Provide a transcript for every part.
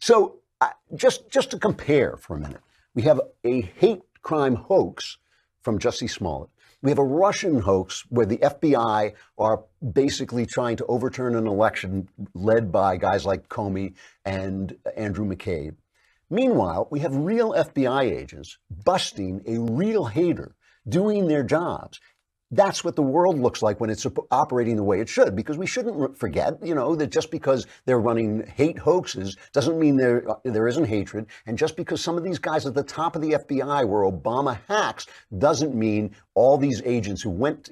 So just to compare for a minute, we have a hate crime hoax from Jussie Smollett. We have a Russian hoax where the FBI are basically trying to overturn an election led by guys like Comey and Andrew McCabe. Meanwhile, we have real FBI agents busting a real hater, doing their jobs. That's what the world looks like when it's operating the way it should, because we shouldn't forget, that just because they're running hate hoaxes doesn't mean there isn't hatred. And just because some of these guys at the top of the FBI were Obama hacks doesn't mean all these agents who went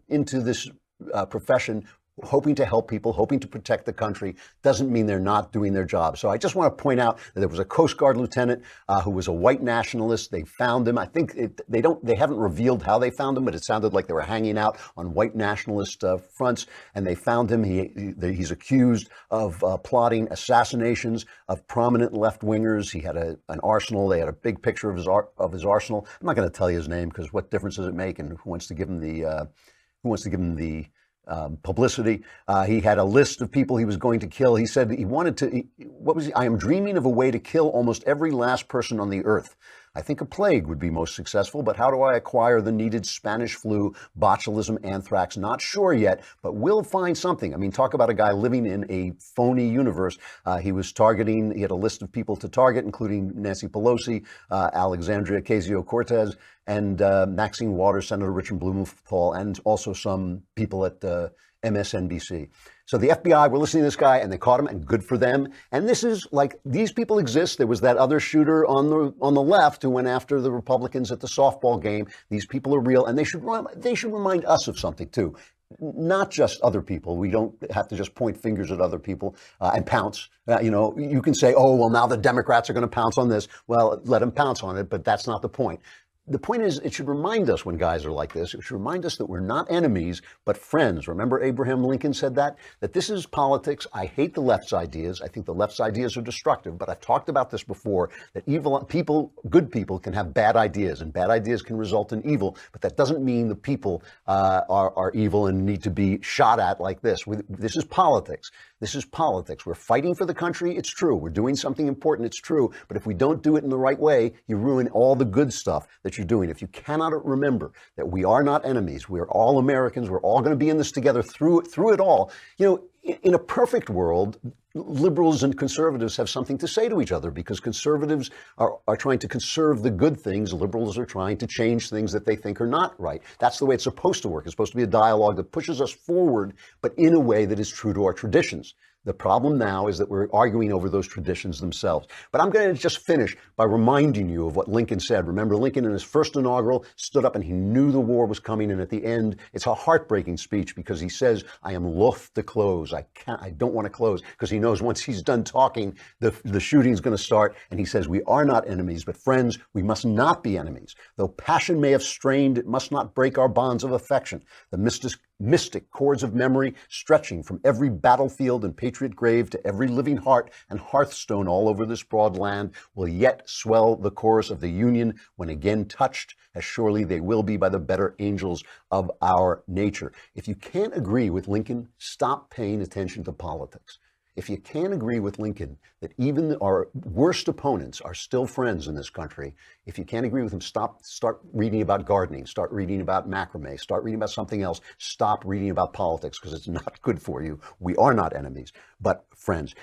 into this profession hoping to help people, hoping to protect the country, doesn't mean they're not doing their job. So I just want to point out that there was a Coast Guard lieutenant who was a white nationalist. They found him. I think they haven't revealed how they found him, but it sounded like they were hanging out on white nationalist fronts, and they found him. He's accused of plotting assassinations of prominent left-wingers. He had an arsenal. They had a big picture of his arsenal. I'm not going to tell you his name because what difference does it make? And who wants to give him the publicity? He had a list of people he was going to kill. He said he wanted to, I am dreaming of a way to kill almost every last person on the earth. I think a plague would be most successful, but how do I acquire the needed Spanish flu, botulism, anthrax? Not sure yet, but we'll find something. I mean, talk about a guy living in a phony universe. He had a list of people to target, including Nancy Pelosi, Alexandria Ocasio-Cortez, and Maxine Waters, Senator Richard Blumenthal, and also some people at MSNBC. So the FBI were listening to this guy and they caught him, and good for them. And this is like, these people exist. There was that other shooter on the left who went after the Republicans at the softball game. These people are real, and they should remind us of something too. Not just other people. We don't have to just point fingers at other people and pounce. You can say, oh, well, now the Democrats are going to pounce on this. Well, let them pounce on it, but that's not the point. The point is, it should remind us when guys are like this, it should remind us that we're not enemies, but friends. Remember Abraham Lincoln said that this is politics. I hate the left's ideas. I think the left's ideas are destructive, but I've talked about this before, that good people can have bad ideas, and bad ideas can result in evil, but that doesn't mean the people are evil and need to be shot at like this. This is politics. This is politics. We're fighting for the country. It's true. We're doing something important. It's true. But if we don't do it in the right way, you ruin all the good stuff that you're doing. If you cannot remember that we are not enemies, we're all Americans. We're all going to be in this together through it all. In a perfect world, liberals and conservatives have something to say to each other, because conservatives are trying to conserve the good things. Liberals are trying to change things that they think are not right. That's the way it's supposed to work. It's supposed to be a dialogue that pushes us forward, but in a way that is true to our traditions. The problem now is that we're arguing over those traditions themselves. But I'm going to just finish by reminding you of what Lincoln said. Remember, Lincoln in his first inaugural stood up and he knew the war was coming. And at the end, it's a heartbreaking speech, because he says, I am loath to close. I don't want to close, because he knows once he's done talking, the shooting's going to start. And he says, we are not enemies, but friends. We must not be enemies. Though passion may have strained, it must not break our bonds of affection. The mystic cords of memory stretching from every battlefield and patriot grave to every living heart and hearthstone all over this broad land will yet swell the chorus of the Union when again touched, as surely they will be by the better angels of our nature. If you can't agree with Lincoln, stop paying attention to politics. If you can't agree with Lincoln that even our worst opponents are still friends in this country, if you can't agree with him, start reading about gardening, start reading about macrame, start reading about something else. Stop reading about politics, because it's not good for you. We are not enemies, but friends.